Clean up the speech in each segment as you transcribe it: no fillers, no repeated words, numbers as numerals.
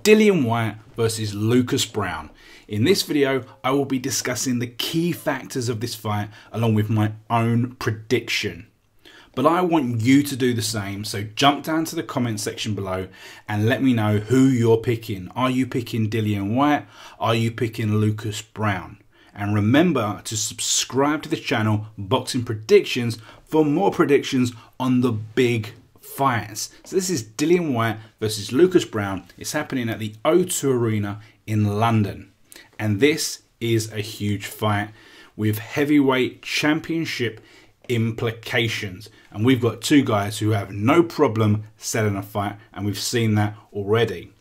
Dillian Whyte versus Lucas Browne. In this video, I will be discussing the key factors of this fight along with my own prediction. But I want you to do the same, so jump down to the comment section below and let me know who you're picking. Are you picking Dillian Whyte? Are you picking Lucas Browne? And remember to subscribe to the channel Boxing Predictions for more predictions on the big fights. So this is Dillian Whyte versus Lucas Browne. It's happening at the O2 Arena in London. And this is a huge fight with heavyweight championship implications. And we've got two guys who have no problem selling a fight, and we've seen that already.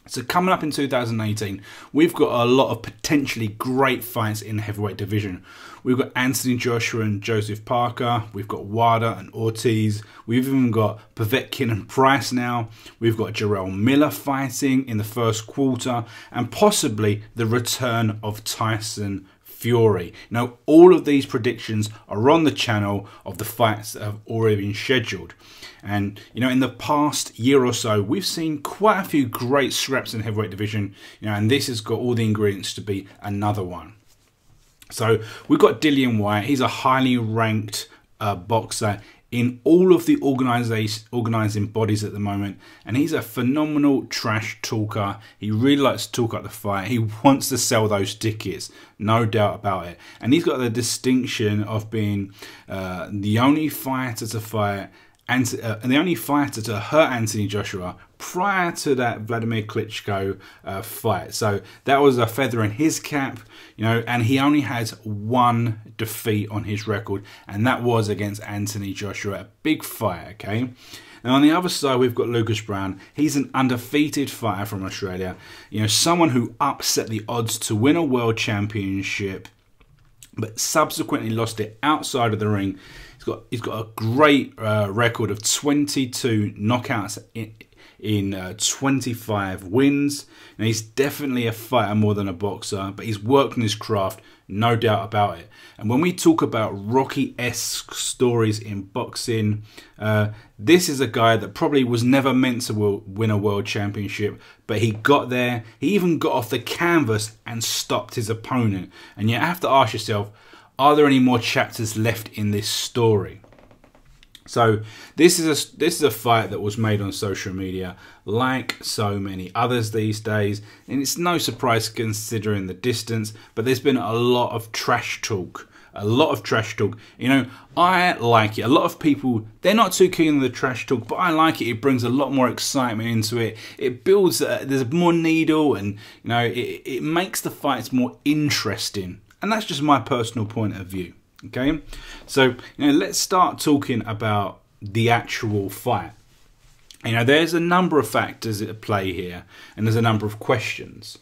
So coming up in 2018, we've got a lot of potentially great fights in the heavyweight division. We've got Anthony Joshua and Joseph Parker. We've got Wilder and Ortiz. We've even got Povetkin and Price now. We've got Jarrell Miller fighting in the first quarter, and possibly the return of Tyson Fury. Now, all of these predictions are on the channel of the fights that have already been scheduled. And, you know, in the past year or so, we've seen quite a few great scraps in the heavyweight division, you know, and this has got all the ingredients to be another one. So we've got Dillian Whyte. He's a highly ranked boxer in all of the organising bodies at the moment, and he's a phenomenal trash talker. He really likes to talk up the fight. He wants to sell those tickets, no doubt about it. And he's got the distinction of being the only fighter to fight and the only fighter to hurt Anthony Joshua prior to that Wladimir Klitschko fight. So that was a feather in his cap, you know, and he only has one defeat on his record, and that was against Anthony Joshua, a big fight, okay? And on the other side, we've got Lucas Browne. He's an undefeated fighter from Australia, you know, someone who upset the odds to win a world championship, but subsequently lost it outside of the ring. He's got a great record of 22 knockouts in 25 wins. Now, he's definitely a fighter more than a boxer, but he's worked on his craft, no doubt about it. And when we talk about Rocky-esque stories in boxing, this is a guy that probably was never meant to win a world championship, but he got there. He even got off the canvas and stopped his opponent. And you have to ask yourself, are there any more chapters left in this story? So this is a fight that was made on social media, like so many others these days, and it's no surprise considering the distance. But there's been a lot of trash talk, You know, I like it. A lot of people, they're not too keen on the trash talk, but I like it. It brings a lot more excitement into it. It builds. There's more needle, and you know, it makes the fights more interesting. And that's just my personal point of view, okay? So, you know, let's start talking about the actual fight. You know, there's a number of factors at play here, and there's a number of questions.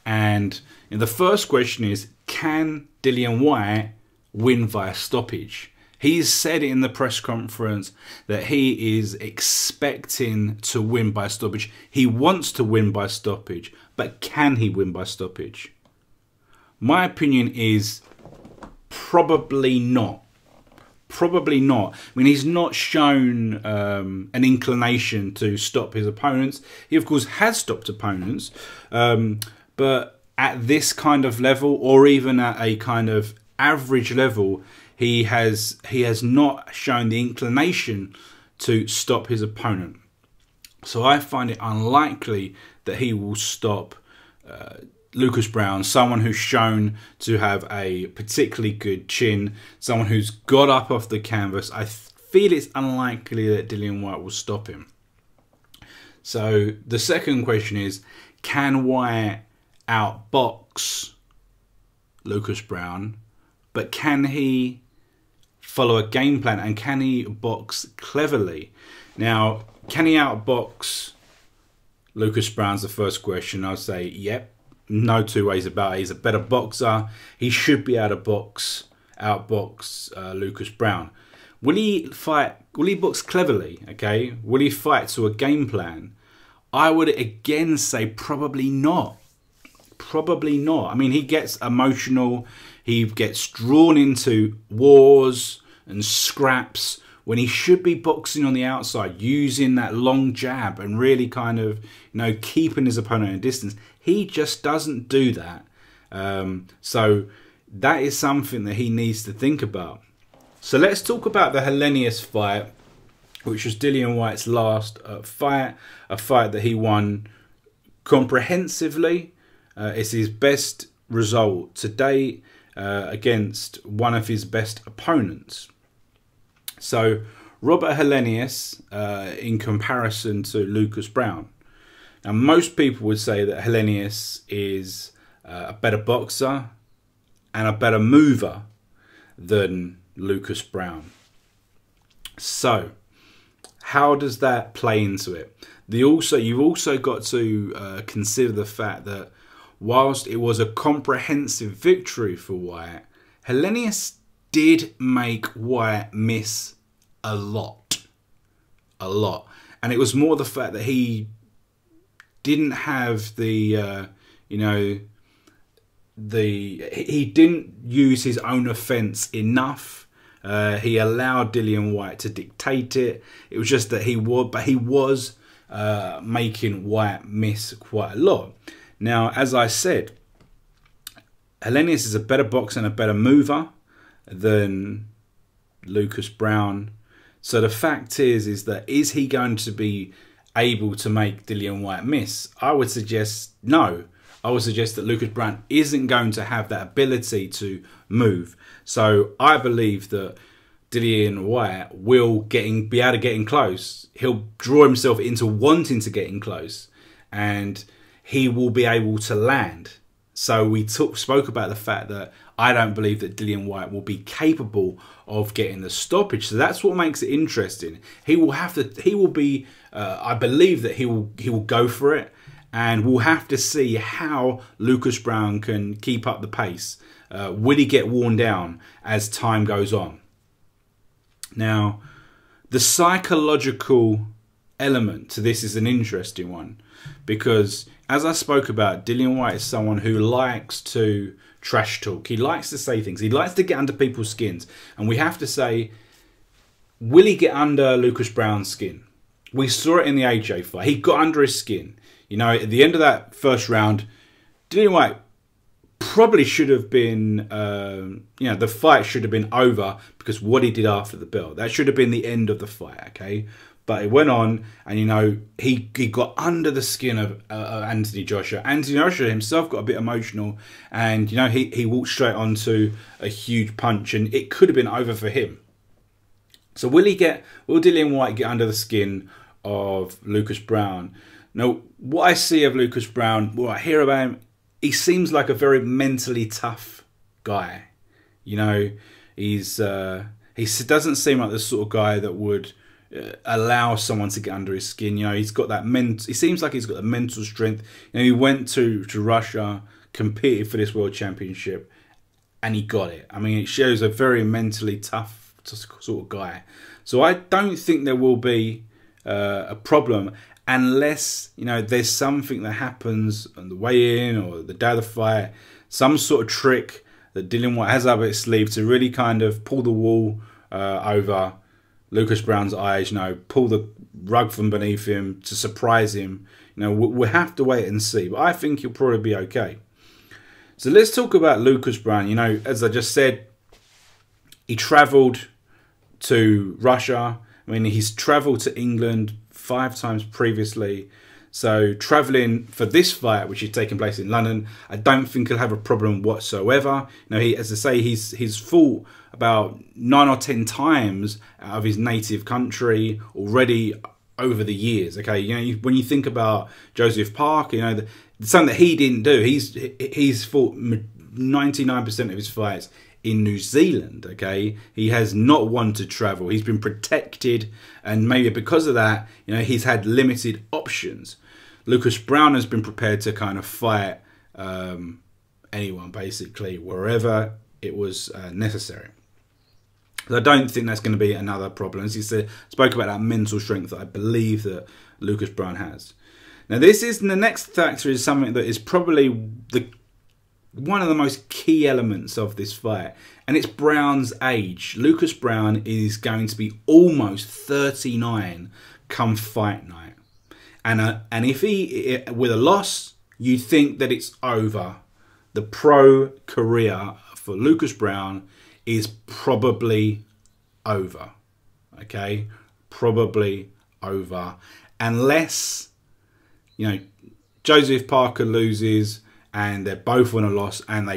And you know, the first question is, can Dillian Whyte win via stoppage? He's said in the press conference that he is expecting to win by stoppage. He wants to win by stoppage, but can he win by stoppage? My opinion is probably not. Probably not. I mean, he's not shown an inclination to stop his opponents. He, of course, has stopped opponents. But at this kind of level, or even at a kind of average level, he has not shown the inclination to stop his opponent. So I find it unlikely that he will stop Lucas Browne, someone who's shown to have a particularly good chin, someone who's got up off the canvas. I feel it's unlikely that Dillian Whyte will stop him. So the second question is, can Whyte outbox Lucas Browne, but can he follow a game plan, and can he box cleverly? Now, can he outbox Lucas Browne's the first question. I'll say, yep. No two ways about it. He's a better boxer. He should be able to outbox Lucas Browne. Will he fight? Will he box cleverly? Okay. Will he fight to a game plan? I would again say probably not. Probably not. I mean, he gets emotional. He gets drawn into wars and scraps when he should be boxing on the outside, using that long jab and really kind of, keeping his opponent at a distance. He just doesn't do that. So that is something that he needs to think about. So let's talk about the Helenius fight, which was Dillian Whyte's last fight, a fight that he won comprehensively. It's his best result to date against one of his best opponents. So Robert Helenius, in comparison to Lucas Browne. Now most people would say that Helenius is a better boxer and a better mover than Lucas Browne. So how does that play into it? You've also got to consider the fact that whilst it was a comprehensive victory for Whyte, Helenius did make Whyte miss a lot. And it was more the fact that he didn't have he didn't use his own offense enough. He allowed Dillian Whyte to dictate it. It was just that he was making Whyte miss quite a lot. Now, as I said, Helenius is a better boxer and a better mover than Lucas Browne. So the fact is that is he going to be able to make Dillian Whyte miss? I would suggest no. I would suggest that Lucas Browne isn't going to have that ability to move. So I believe that Dillian Whyte will be able to get in close. He'll draw himself into wanting to get in close, and he will be able to land. So we spoke about the fact that I don't believe that Dillian Whyte will be capable of getting the stoppage. So that's what makes it interesting. He will have to. He will be. I believe that he will go for it, and we'll have to see how Lucas Browne can keep up the pace. Will he get worn down as time goes on? Now, the psychological element to this is an interesting one, because as I spoke about, Dillian Whyte is someone who likes to trash talk. He likes to say things. He likes to get under people's skins. And we have to say, will he get under Lucas Browne's skin? We saw it in the AJ fight. He got under his skin. At the end of that first round, Dillian Whyte probably should have been, the fight should have been over because what he did after the bell. That should have been the end of the fight, okay? But it went on, and he got under the skin of Anthony Joshua. Anthony Joshua himself got a bit emotional, and he walked straight onto a huge punch, and it could have been over for him. So will Dillian Whyte get under the skin of Lucas Browne? Now, what I see of Lucas Browne, what I hear about him, he seems like a very mentally tough guy. He doesn't seem like the sort of guy that would allow someone to get under his skin. He's got that he seems like he's got the mental strength. He went to Russia, competed for this world championship, and he got it. I mean, it shows a very mentally tough sort of guy. So I don't think there will be a problem unless there's something that happens on the way in or the day of the fight, some sort of trick that Dillian Whyte has up his sleeve to really kind of pull the wool over Lucas Browne's eyes, pull the rug from beneath him to surprise him. We'll have to wait and see, but I think he'll probably be okay. So let's talk about Lucas Browne. As I just said, he travelled to Russia. I mean, he's travelled to England 5 times previously. So travelling for this fight, which is taking place in London, I don't think he'll have a problem whatsoever. As I say, he's fought about 9 or 10 times out of his native country already over the years. Okay, when you think about Joseph Parker, something that he didn't do. He's fought 99% of his fights in New Zealand. Okay, he has not wanted to travel. He's been protected, and maybe because of that, he's had limited options. Lucas Browne has been prepared to kind of fight anyone, basically, wherever it was necessary. So I don't think that's going to be another problem. As you said, spoke about that mental strength that I believe that Lucas Browne has. Now, the next factor is something that is probably one of the most key elements of this fight, and it's Browne's age. Lucas Browne is going to be almost 39 come fight night, and if he with a loss, you think that it's over. The pro career for Lucas Browne is probably over. Okay, probably over, unless, you know, Joseph Parker loses and they're both on a loss, and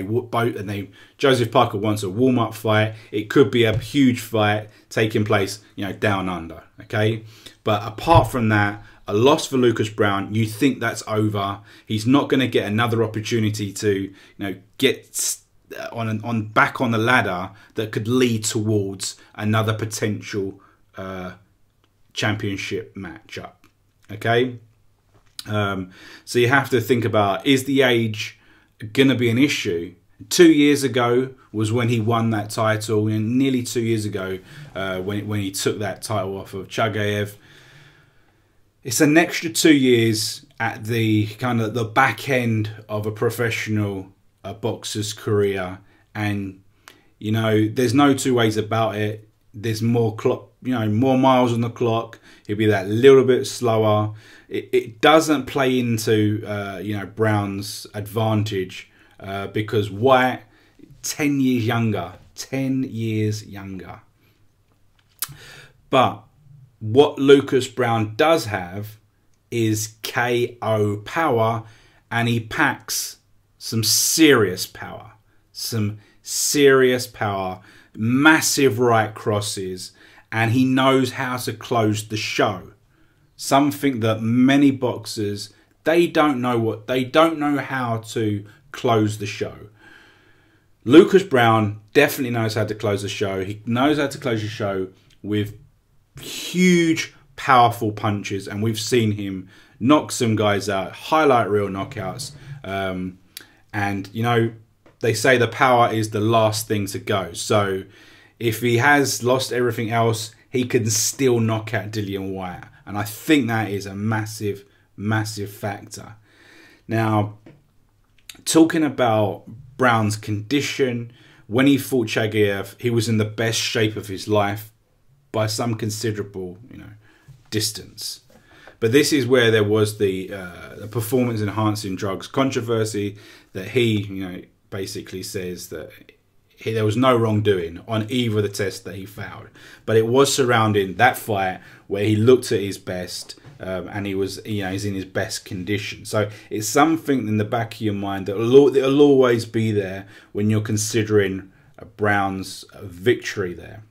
Joseph Parker wants a warm-up fight. It could be a huge fight taking place, you know, down under. Okay, but apart from that, a loss for Lucas Browne, you think that's over. He's not going to get another opportunity to, you know, get back on the ladder that could lead towards another potential championship matchup. Okay, so you have to think about, is the age going to be an issue? 2 years ago was when he won that title, and nearly 2 years ago when he took that title off of Chagayev. It's an extra 2 years at the kind of the back end of a professional boxer's career, and you know, there's no two ways about it. There's more clock, you know, more miles on the clock. He'll be that little bit slower. It doesn't play into you know, Browne's advantage because Whyte, 10 years younger, 10 years younger. But what Lucas Browne does have is KO power, and he packs some serious power, massive right crosses, and he knows how to close the show. Something that many boxers, they don't know how to close the show. Lucas Browne definitely knows how to close the show. He knows how to close the show with huge, powerful punches, and we've seen him knock some guys out, highlight reel knockouts. And you know, they say the power is the last thing to go. So if he has lost everything else, he can still knock out Dillian Whyte, and I think that is a massive, massive factor. Now, talking about Browne's condition, when he fought Chagayev, he was in the best shape of his life by some considerable, you know, distance. But this is where there was the performance-enhancing drugs controversy that he, you know, basically says that there was no wrongdoing on either of the tests that he failed. But it was surrounding that fight where he looked at his best and he was, you know, he's in his best condition. So it's something in the back of your mind that will always be there when you're considering Browne's victory there.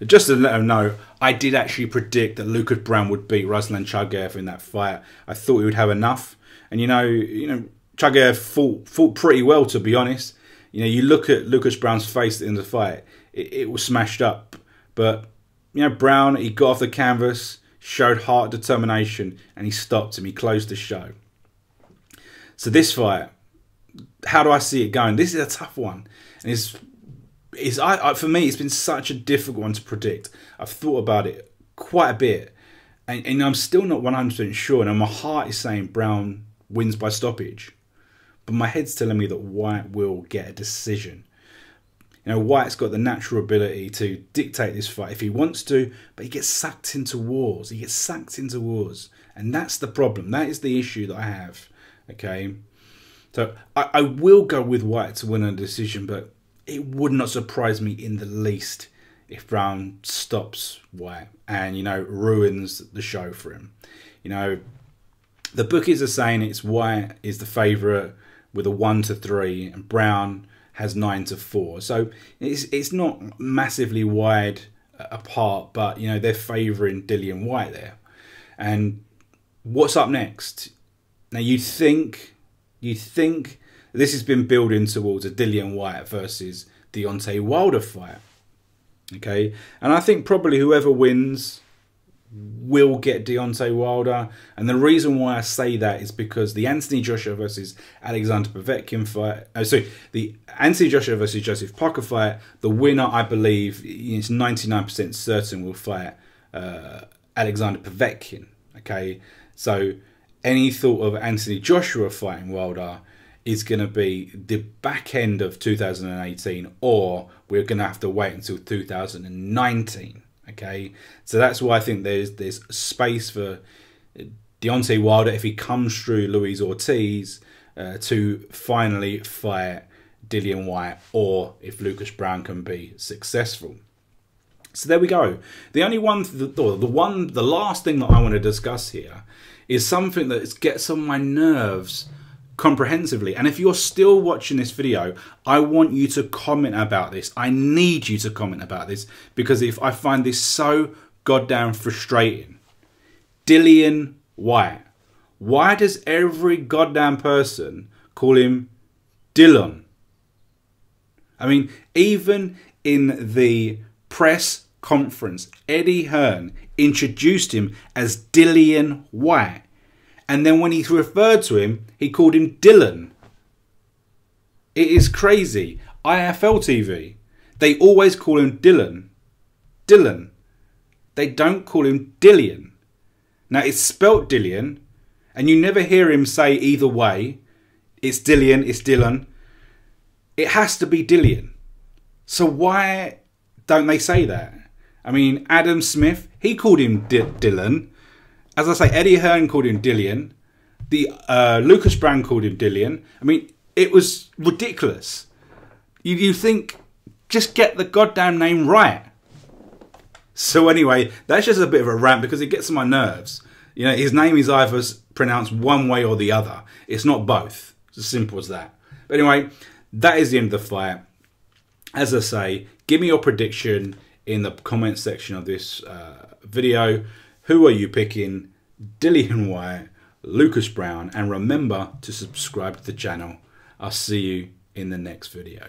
Just to let them know, I did actually predict that Lucas Browne would beat Ruslan Chagayev in that fight. I thought he would have enough, and you know, Chagayev fought pretty well, to be honest. You know, you look at Lucas Browne's face in the fight; it was smashed up. But you know, Browne, he got off the canvas, showed heart, determination, and he stopped him. He closed the show. So this fight, how do I see it going? This is a tough one, and for me, it's been such a difficult one to predict. I've thought about it quite a bit, and I'm still not 100% sure. And my heart is saying Browne wins by stoppage, but my head's telling me that Whyte will get a decision. You know, Whyte's got the natural ability to dictate this fight if he wants to, but he gets sucked into wars. He gets sucked into wars, and that's the problem. That is the issue that I have. Okay, so I will go with Whyte to win a decision, but it would not surprise me in the least if Browne stops Whyte and, you know, ruins the show for him. You know, the bookies are saying it's Whyte is the favourite with a 1-3, and Browne has 9-4. So it's not massively wide apart, but you know, they're favouring Dillian Whyte there. And what's up next? Now you think this has been building towards a Dillian Whyte versus Deontay Wilder fight. Okay, and I think probably whoever wins will get Deontay Wilder. And the reason why I say that is because the Anthony Joshua versus Alexander Povetkin fight, the Anthony Joshua versus Joseph Parker fight, the winner, I believe, is 99% certain will fight Alexander Povetkin. Okay, so any thought of Anthony Joshua fighting Wilder is going to be the back end of 2018, or we're going to have to wait until 2019. Okay, so that's why I think there's space for Deontay Wilder, if he comes through Luis Ortiz, to finally fight Dillian Whyte, or if Lucas Browne can be successful. So there we go. The only one, the last thing that I want to discuss here is something that gets on my nerves comprehensively. And if you're still watching this video, I want you to comment about this. I need you to comment about this, because if I find this so goddamn frustrating. Dillian Whyte. Why does every goddamn person call him Dilian? I mean, even in the press conference, Eddie Hearn introduced him as Dillian Whyte. And then when he referred to him, he called him Dilian. It is crazy. IFL TV, they always call him Dilian. Dilian. They don't call him Dilian. Now, it's spelt Dilian, and you never hear him say either way. It's Dilian, it's Dilian. It has to be Dilian. So why don't they say that? I mean, Adam Smith, he called him Dilian. As I say, Eddie Hearn called him Dillian. Lucas Browne called him Dilian. I mean, it was ridiculous. You think, just get the goddamn name right. So anyway, that's just a bit of a rant, because it gets on my nerves. You know, his name is either pronounced one way or the other. It's not both. It's as simple as that. But anyway, that is the end of the fight. As I say, give me your prediction in the comment section of this video. Who are you picking? Dillian Whyte, Lucas Browne, and remember to subscribe to the channel. I'll see you in the next video.